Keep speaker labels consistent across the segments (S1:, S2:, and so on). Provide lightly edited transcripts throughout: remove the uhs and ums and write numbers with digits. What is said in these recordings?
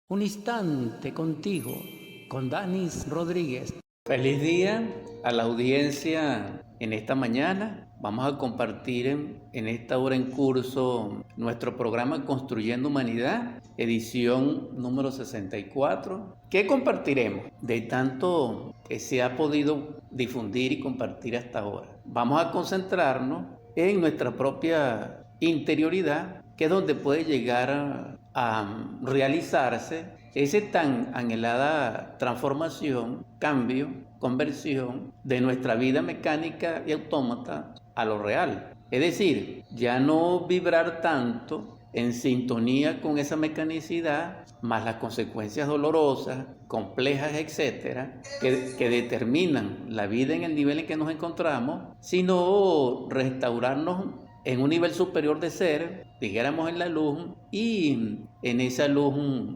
S1: Un instante contigo, con Danis Rodríguez.
S2: Feliz día a la audiencia en esta mañana. Vamos a compartir en esta hora en curso nuestro programa Construyendo Humanidad, edición número 64. ¿Qué compartiremos de tanto que se ha podido difundir y compartir hasta ahora? Vamos a concentrarnos en nuestra propia interioridad, que es donde puede llegar a realizarse esa tan anhelada transformación, cambio, conversión de nuestra vida mecánica y autómata a lo real. Es decir, ya no vibrar tanto en sintonía con esa mecanicidad, más las consecuencias dolorosas, complejas, etcétera, que determinan la vida en el nivel en que nos encontramos, sino restaurarnos en un nivel superior de ser, dijéramos en la luz, y en esa luz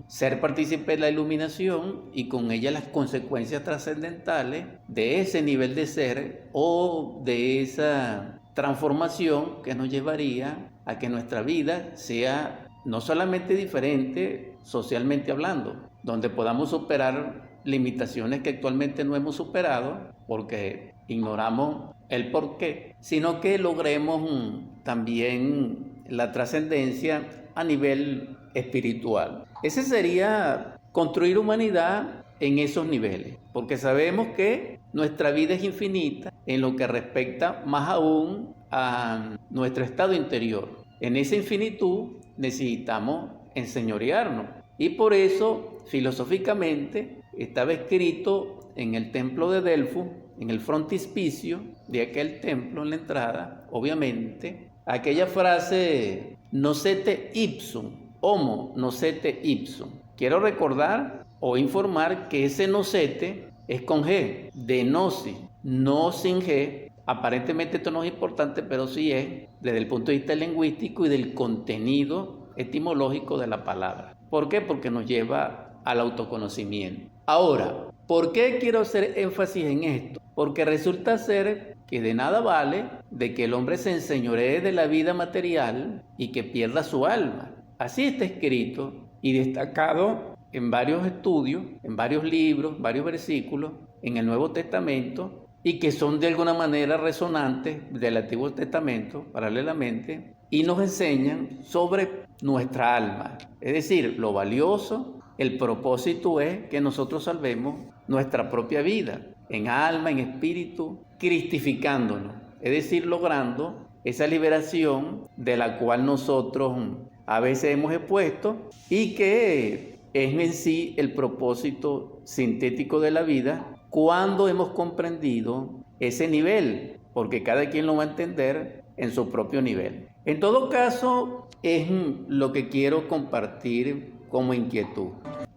S2: ser partícipe de la iluminación y con ella las consecuencias trascendentales de ese nivel de ser o de esa transformación que nos llevaría a que nuestra vida sea no solamente diferente socialmente hablando, donde podamos superar limitaciones que actualmente no hemos superado porque ignoramos el por qué, sino que logremos también la trascendencia a nivel espiritual. Ese sería construir humanidad en esos niveles, porque sabemos que nuestra vida es infinita en lo que respecta más aún a nuestro estado interior. En esa infinitud necesitamos enseñorearnos y por eso filosóficamente estaba escrito en el templo de Delfos, en el frontispicio de aquel templo, en la entrada, obviamente, aquella frase nocete ipsum, homo nocete ipsum. Quiero recordar o informar que ese nocete es con G, de gnosis, no sin G. Aparentemente esto no es importante, pero sí es desde el punto de vista lingüístico y del contenido etimológico de la palabra. ¿Por qué? Porque nos lleva al autoconocimiento. Ahora, ¿por qué quiero hacer énfasis en esto? Porque resulta ser que de nada vale de que el hombre se enseñoree de la vida material y que pierda su alma. Así está escrito y destacado en varios estudios, en varios libros, varios versículos en el Nuevo Testamento y que son de alguna manera resonantes del Antiguo Testamento paralelamente y nos enseñan sobre nuestra alma. Es decir, lo valioso, el propósito es que nosotros salvemos nuestra propia vida en alma, en espíritu, cristificándonos, es decir, logrando esa liberación de la cual nosotros a veces hemos expuesto y que es en sí el propósito sintético de la vida cuando hemos comprendido ese nivel, porque cada quien lo va a entender en su propio nivel. En todo caso, es lo que quiero compartir como inquietud.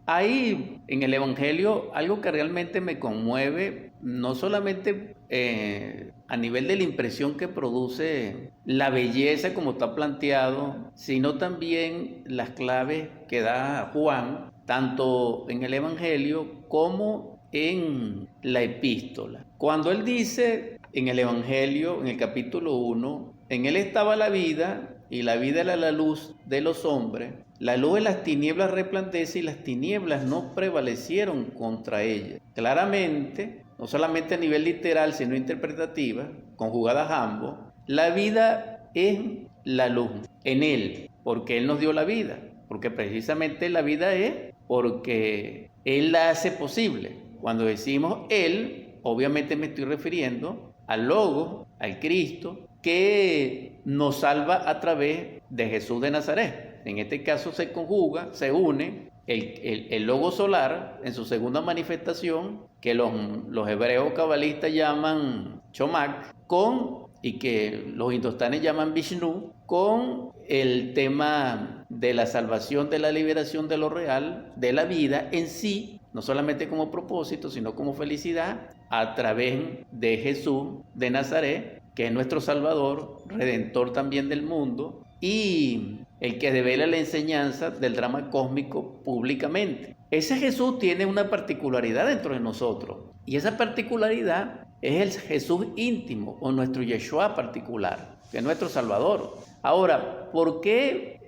S2: Hay en el Evangelio algo que realmente me conmueve, no solamente a nivel de la impresión que produce la belleza como está planteado, sino también las claves que da Juan, tanto en el Evangelio como en la epístola. Cuando él dice en el Evangelio, en el capítulo 1, en él estaba la vida y la vida era la luz de los hombres. La luz de las tinieblas resplandece y las tinieblas no prevalecieron contra ella. Claramente, no solamente a nivel literal, sino interpretativa, conjugadas ambos, la vida es la luz en Él, porque Él nos dio la vida, porque precisamente la vida es porque Él la hace posible. Cuando decimos Él, obviamente me estoy refiriendo al Logos, al Cristo, que nos salva a través de Jesús de Nazaret. En este caso se conjuga, se une el logo solar en su segunda manifestación, que los hebreos cabalistas llaman Chomak, y que los hindustanes llaman Vishnu, con el tema de la salvación, de la liberación de lo real, de la vida en sí, no solamente como propósito, sino como felicidad, a través de Jesús de Nazaret, que es nuestro Salvador, Redentor también del mundo, y el que devela la enseñanza del drama cósmico públicamente. Ese Jesús tiene una particularidad dentro de nosotros, y esa particularidad es el Jesús íntimo, o nuestro Yeshua particular, que es nuestro Salvador. Ahora, ¿por qué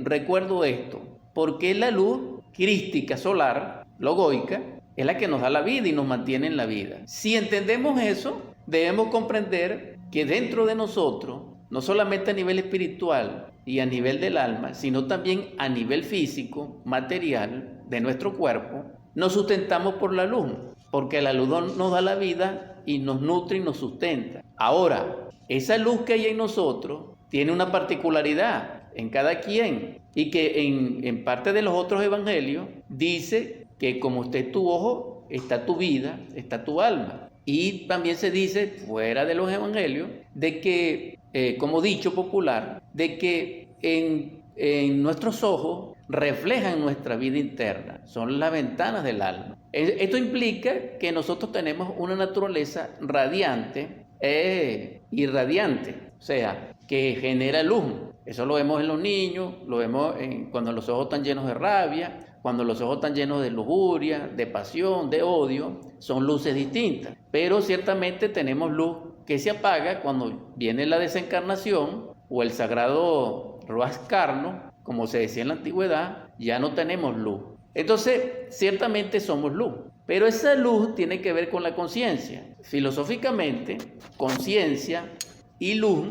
S2: recuerdo esto? Porque la luz crística solar, logoica, es la que nos da la vida y nos mantiene en la vida. Si entendemos eso, debemos comprender que dentro de nosotros, no solamente a nivel espiritual y a nivel del alma, sino también a nivel físico, material, de nuestro cuerpo, nos sustentamos por la luz, porque la luz nos da la vida y nos nutre y nos sustenta. Ahora, esa luz que hay en nosotros tiene una particularidad en cada quien, y que en parte de los otros evangelios dice que como esté tu ojo, está tu vida, está tu alma. Y también se dice, fuera de los evangelios, de que, como dicho popular, de que en nuestros ojos reflejan nuestra vida interna, son las ventanas del alma. Esto implica que nosotros tenemos una naturaleza radiante e irradiante, o sea, que genera luz. Eso lo vemos en los niños, lo vemos cuando los ojos están llenos de rabia, cuando los ojos están llenos de lujuria, de pasión, de odio. Son luces distintas, pero ciertamente tenemos luz que se apaga cuando viene la desencarnación o el sagrado Ruach Karno, como se decía en la antigüedad. Ya no tenemos luz. Entonces, ciertamente somos luz, pero esa luz tiene que ver con la conciencia. Filosóficamente, conciencia y luz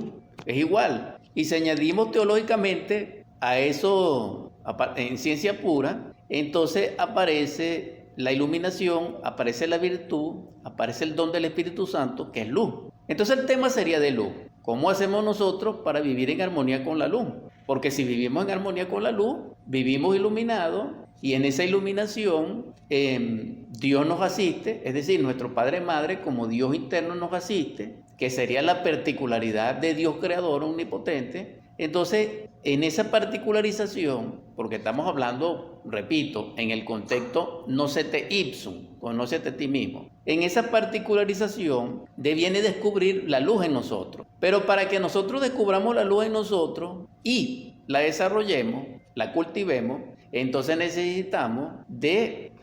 S2: es igual. Y si añadimos teológicamente a eso, en ciencia pura, entonces aparece la iluminación, aparece la virtud, aparece el don del Espíritu Santo, que es luz. Entonces el tema sería de luz. ¿Cómo hacemos nosotros para vivir en armonía con la luz? Porque si vivimos en armonía con la luz, vivimos iluminados, y en esa iluminación Dios nos asiste, es decir, nuestro Padre Madre como Dios interno nos asiste, que sería la particularidad de Dios creador omnipotente. Entonces, en esa particularización, porque estamos hablando, repito, en el contexto nocete ipsum, conócete a ti mismo, en esa particularización deviene descubrir la luz en nosotros. Pero para que nosotros descubramos la luz en nosotros y la desarrollemos, la cultivemos, entonces necesitamos de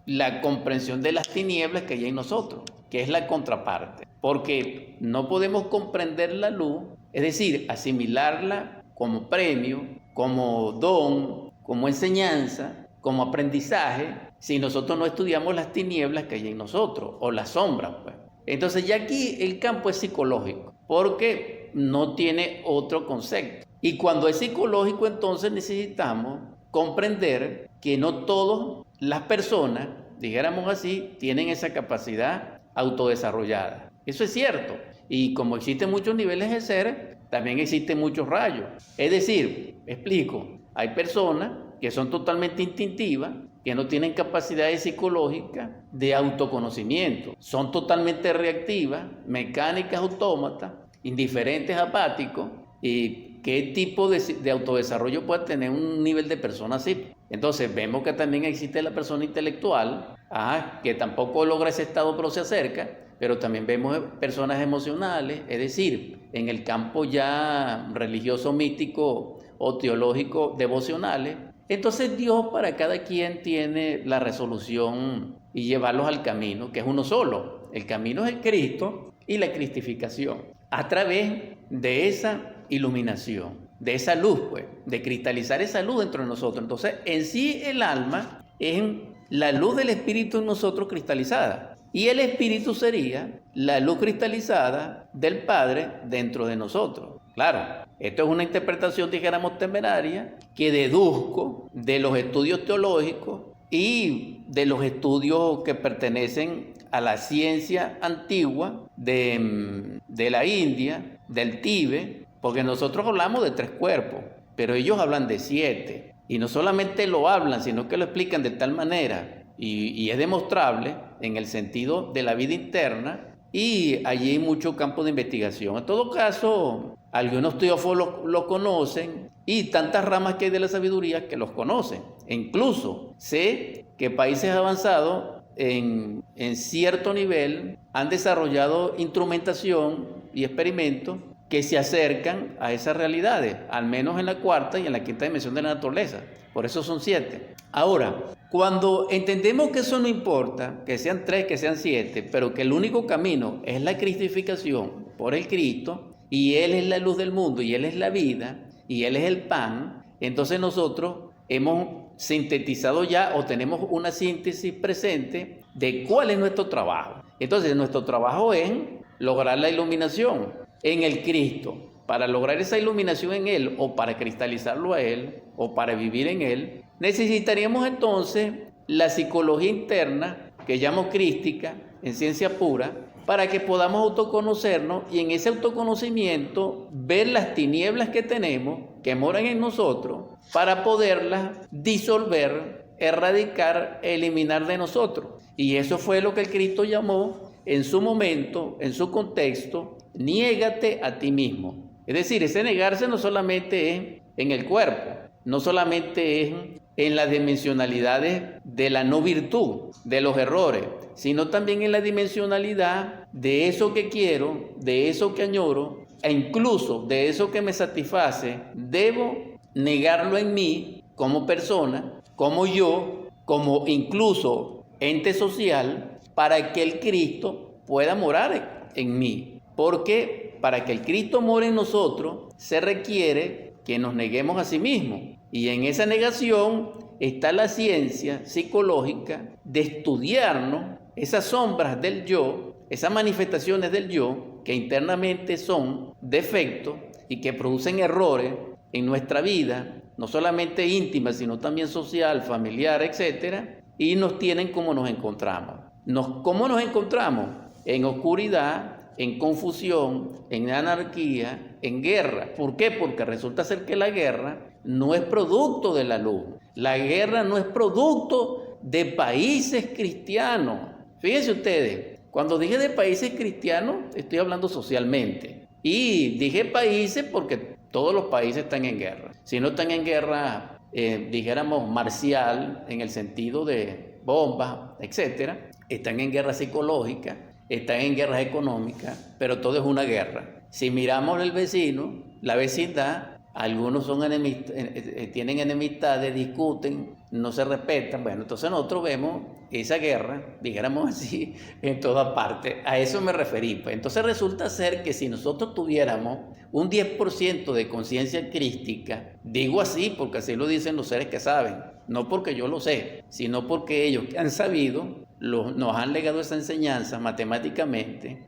S2: la comprensión de las tinieblas que hay en nosotros, que es la contraparte. Porque no podemos comprender la luz, es decir, asimilarla como premio, como don, como enseñanza, como aprendizaje, si nosotros no estudiamos las tinieblas que hay en nosotros, o las sombras, pues. Entonces ya aquí el campo es psicológico, porque no tiene otro concepto. Y cuando es psicológico, entonces necesitamos comprender que no todas las personas, dijéramos así, tienen esa capacidad autodesarrollada. Eso es cierto. Y como existen muchos niveles de ser, también existen muchos rayos. Es decir, explico, hay personas que son totalmente instintivas, que no tienen capacidades psicológicas de autoconocimiento. Son totalmente reactivas, mecánicas, autómatas, indiferentes, apáticos. ¿Y qué tipo de autodesarrollo puede tener un nivel de persona así? Entonces vemos que también existe la persona intelectual, que tampoco logra ese estado pero se acerca, pero también vemos personas emocionales, es decir, en el campo ya religioso, místico o teológico, devocionales. Entonces Dios para cada quien tiene la resolución y llevarlos al camino, que es uno solo. El camino es el Cristo y la cristificación, a través de esa iluminación, de esa luz, pues, de cristalizar esa luz dentro de nosotros. Entonces, en sí el alma es la luz del Espíritu en nosotros cristalizada. Y el Espíritu sería la luz cristalizada del Padre dentro de nosotros. Claro, esto es una interpretación, dijéramos, temeraria, que deduzco de los estudios teológicos y de los estudios que pertenecen a la ciencia antigua de la India, del Tíbet, porque nosotros hablamos de 3 cuerpos, pero ellos hablan de 7. Y no solamente lo hablan, sino que lo explican de tal manera, y es demostrable en el sentido de la vida interna, y allí hay mucho campo de investigación. En todo caso, algunos teófilos lo conocen, y tantas ramas que hay de la sabiduría que los conocen. E incluso sé que países avanzados en cierto nivel han desarrollado instrumentación y experimentos que se acercan a esas realidades, al menos en la 4ª y en la 5ª dimensión de la naturaleza. Por eso son 7. Ahora, cuando entendemos que eso no importa, que sean 3, que sean 7, pero que el único camino es la cristificación por el Cristo, y Él es la luz del mundo, y Él es la vida, y Él es el pan, entonces nosotros hemos sintetizado ya o tenemos una síntesis presente de cuál es nuestro trabajo. Entonces, nuestro trabajo es lograr la iluminación en el Cristo. Para lograr esa iluminación en Él, o para cristalizarlo a Él, o para vivir en Él, necesitaríamos entonces la psicología interna, que llamo crística, en ciencia pura, para que podamos autoconocernos y en ese autoconocimiento ver las tinieblas que tenemos, que moran en nosotros, para poderlas disolver, erradicar, eliminar de nosotros. Y eso fue lo que el Cristo llamó en su momento, en su contexto, niégate a ti mismo. Es decir, ese negarse no solamente es en el cuerpo, no solamente es en las dimensionalidades de la no virtud, de los errores, sino también en la dimensionalidad de eso que quiero, de eso que añoro, e incluso de eso que me satisface. Debo negarlo en mí como persona, como yo, como incluso ente social, para que el Cristo pueda morar en mí. Porque para que el Cristo more en nosotros, se requiere que nos neguemos a sí mismos. Y en esa negación está la ciencia psicológica de estudiarnos esas sombras del yo, esas manifestaciones del yo, que internamente son defectos y que producen errores en nuestra vida, no solamente íntima, sino también social, familiar, etc. Y nos tienen como nos encontramos. ¿Cómo nos encontramos? En oscuridad, en confusión, en anarquía, en guerra. ¿Por qué? Porque resulta ser que la guerra no es producto de la luz. La guerra no es producto de países cristianos. Fíjense ustedes, cuando dije de países cristianos, estoy hablando socialmente. Y dije países porque todos los países están en guerra. Si no están en guerra, dijéramos, marcial, en el sentido de bombas, etc., están en guerra psicológica, están en guerras económicas, pero todo es una guerra. Si miramos el vecino, la vecindad, algunos son tienen enemistades, discuten, no se respetan. Bueno, entonces nosotros vemos esa guerra, dijéramos así, en todas partes. A eso me referí. Pues entonces resulta ser que si nosotros tuviéramos un 10% de conciencia crística, digo así porque así lo dicen los seres que saben, no porque yo lo sé, sino porque ellos que han sabido nos han legado esa enseñanza matemáticamente,